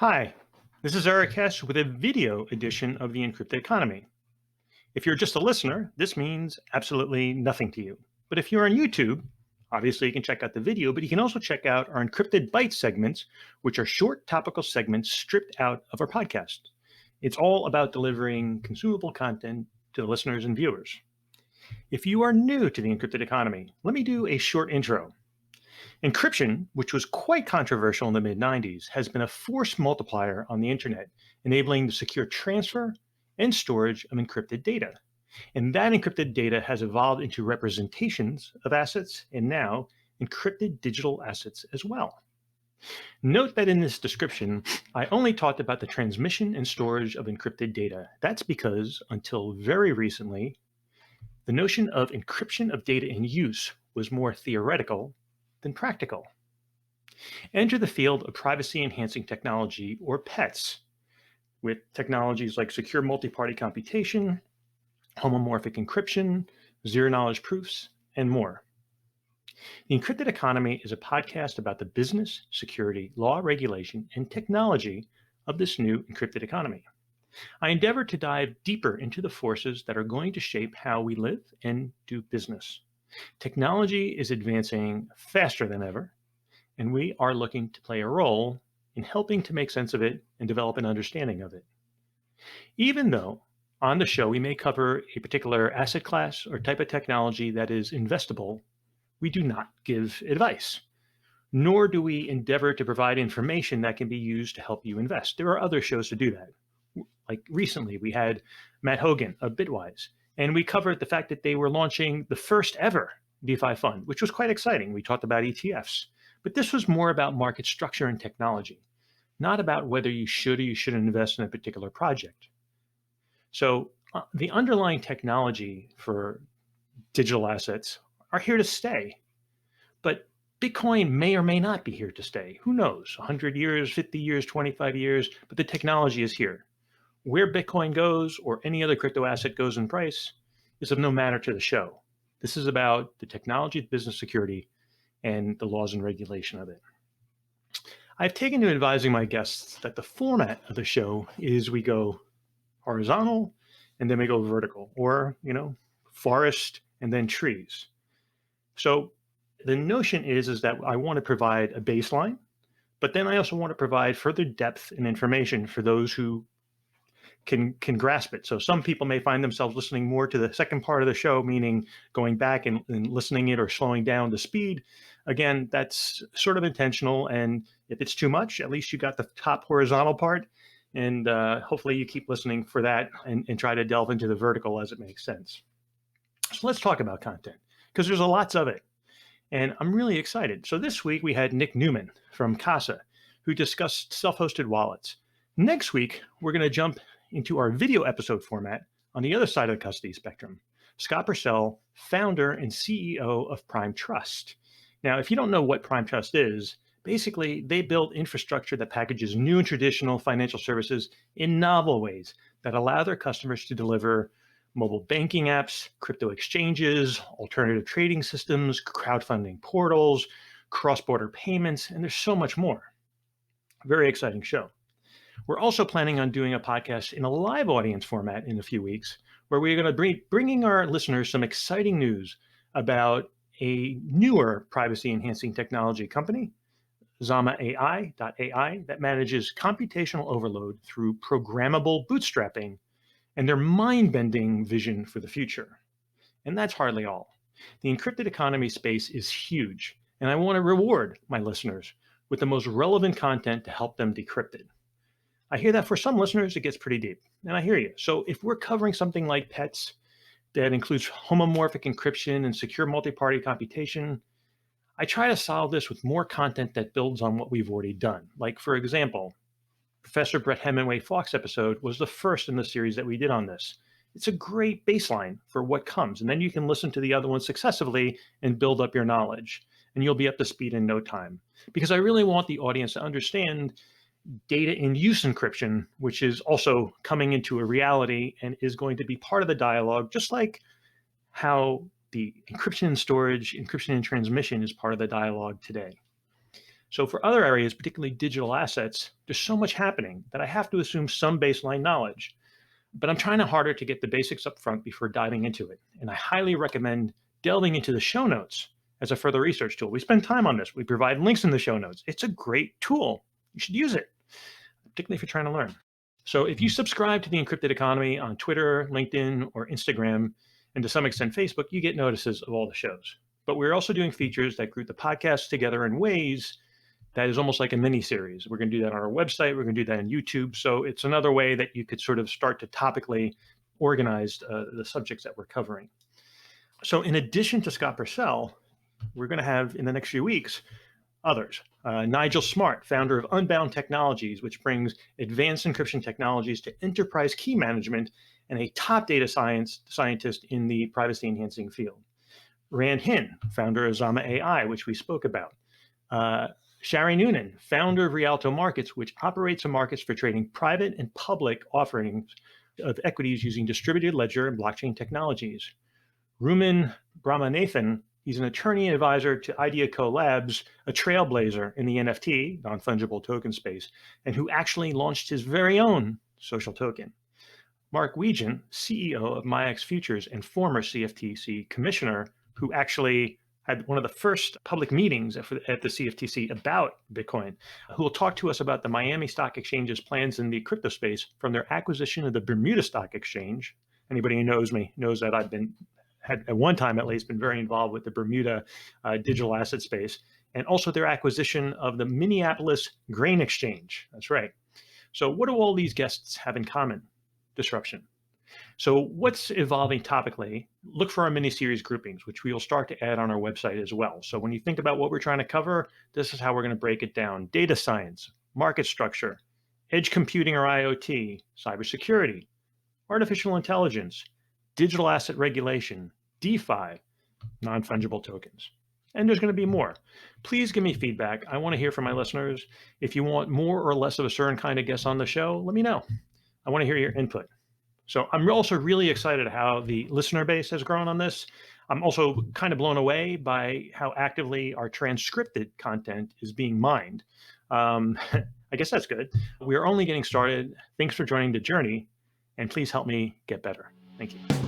Hi, this is Eric Hess with a video edition of the Encrypted Economy. If you're just a listener, this means absolutely nothing to you. But if you're on YouTube, obviously you can check out the video, but you can also check out our Encrypted Byte segments, which are short topical segments stripped out of our podcast. It's all about delivering consumable content to the listeners and viewers. If you are new to the Encrypted Economy, let me do a short intro. Encryption, which was quite controversial in the mid 90s, has been a force multiplier on the internet, enabling the secure transfer and storage of encrypted data. And that encrypted data has evolved into representations of assets and now encrypted digital assets as well. Note that in this description, I only talked about the transmission and storage of encrypted data. That's because until very recently, the notion of encryption of data in use was more theoretical than practical. Enter the field of privacy enhancing technology, or PETs, with technologies like secure multi-party computation, homomorphic encryption, zero-knowledge proofs, and more. The Encrypted Economy is a podcast about the business, security, law, regulation, and technology of this new encrypted economy. I endeavor to dive deeper into the forces that are going to shape how we live and do business. Technology is advancing faster than ever, and we are looking to play a role in helping to make sense of it and develop an understanding of it. Even though on the show we may cover a particular asset class or type of technology that is investable, we do not give advice, nor do we endeavor to provide information that can be used to help you invest. There are other shows to do that. Like recently, we had Matt Hogan of Bitwise, and we covered the fact that they were launching the first ever DeFi fund, which was quite exciting. We talked about ETFs, but this was more about market structure and technology, not about whether you should or you shouldn't invest in a particular project. So the underlying technology for digital assets are here to stay, but Bitcoin may or may not be here to stay. Who knows? 100 years, 50 years, 25 years, but the technology is here. Where Bitcoin goes or any other crypto asset goes in price is of no matter to the show. This is about the technology of business security and the laws and regulation of it. I've taken to advising my guests that the format of the show is we go horizontal and then we go vertical, or, forest and then trees. So the notion is that I want to provide a baseline, but then I also want to provide further depth and information for those who can grasp it. So some people may find themselves listening more to the second part of the show, meaning going back and listening it or slowing down the speed. Again, that's sort of intentional. And if it's too much, at least you got the top horizontal part. And hopefully you keep listening for that and try to delve into the vertical as it makes sense. So let's talk about content, because there's lots of it. And I'm really excited. So this week we had Nick Newman from Casa, who discussed self-hosted wallets. Next week, we're going to jump into our video episode format on the other side of the custody spectrum. Scott Purcell, founder and CEO of Prime Trust. Now, if you don't know what Prime Trust is, basically they build infrastructure that packages new and traditional financial services in novel ways that allow their customers to deliver mobile banking apps, crypto exchanges, alternative trading systems, crowdfunding portals, cross-border payments, and there's so much more. Very exciting show. We're also planning on doing a podcast in a live audience format in a few weeks, where we're going to be bringing our listeners some exciting news about a newer privacy-enhancing technology company, ZamaAI.ai, that manages computational overload through programmable bootstrapping and their mind-bending vision for the future. And that's hardly all. The encrypted economy space is huge, and I want to reward my listeners with the most relevant content to help them decrypt it. I hear that for some listeners, it gets pretty deep, and I hear you. So if we're covering something like PETs that includes homomorphic encryption and secure multi-party computation, I try to solve this with more content that builds on what we've already done. Like, for example, Professor Brett Hemingway Fox episode was the first in the series that we did on this. It's a great baseline for what comes, and then you can listen to the other ones successively and build up your knowledge, and you'll be up to speed in no time. Because I really want the audience to understand data in use encryption, which is also coming into a reality and is going to be part of the dialogue, just like how the encryption and storage, encryption and transmission is part of the dialogue today. So for other areas, particularly digital assets, there's so much happening that I have to assume some baseline knowledge. But I'm trying harder to get the basics up front before diving into it. And I highly recommend delving into the show notes as a further research tool. We spend time on this. We provide links in the show notes. It's a great tool. You should use it, particularly if you're trying to learn. So if you subscribe to the Encrypted Economy on Twitter, LinkedIn, or Instagram, and to some extent Facebook, you get notices of all the shows. But we're also doing features that group the podcasts together in ways that is almost like a mini series. We're going to do that on our website. We're going to do that on YouTube. So it's another way that you could sort of start to topically organize the subjects that we're covering. So in addition to Scott Purcell, we're going to have in the next few weeks others. Nigel Smart, founder of Unbound Technologies, which brings advanced encryption technologies to enterprise key management, and a top data scientist in the privacy enhancing field. Rand Hin, founder of Zama AI, which we spoke about. Shari Noonan, founder of Rialto Markets, which operates in markets for trading private and public offerings of equities using distributed ledger and blockchain technologies. Ruman Brahmanathan, he's an attorney and advisor to IdeaCo Labs, a trailblazer in the NFT, non-fungible token space, and who actually launched his very own social token. Mark Wiegand, CEO of MIAX Futures and former CFTC commissioner, who actually had one of the first public meetings at the CFTC about Bitcoin, who will talk to us about the Miami Stock Exchange's plans in the crypto space from their acquisition of the Bermuda Stock Exchange. Anybody who knows me knows that had at one time at least been very involved with the Bermuda digital asset space, and also their acquisition of the Minneapolis Grain Exchange. That's right. So what do all these guests have in common? Disruption. So what's evolving topically? Look for our mini-series groupings, which we will start to add on our website as well. So when you think about what we're trying to cover, this is how we're going to break it down. Data science, market structure, edge computing or IoT, cybersecurity, artificial intelligence, digital asset regulation, DeFi, non-fungible tokens. And there's going to be more. Please give me feedback. I want to hear from my listeners. If you want more or less of a certain kind of guest on the show, let me know. I want to hear your input. So I'm also really excited how the listener base has grown on this. I'm also kind of blown away by how actively our transcripted content is being mined. I guess that's good. We're only getting started. Thanks for joining the journey, and please help me get better. Thank you.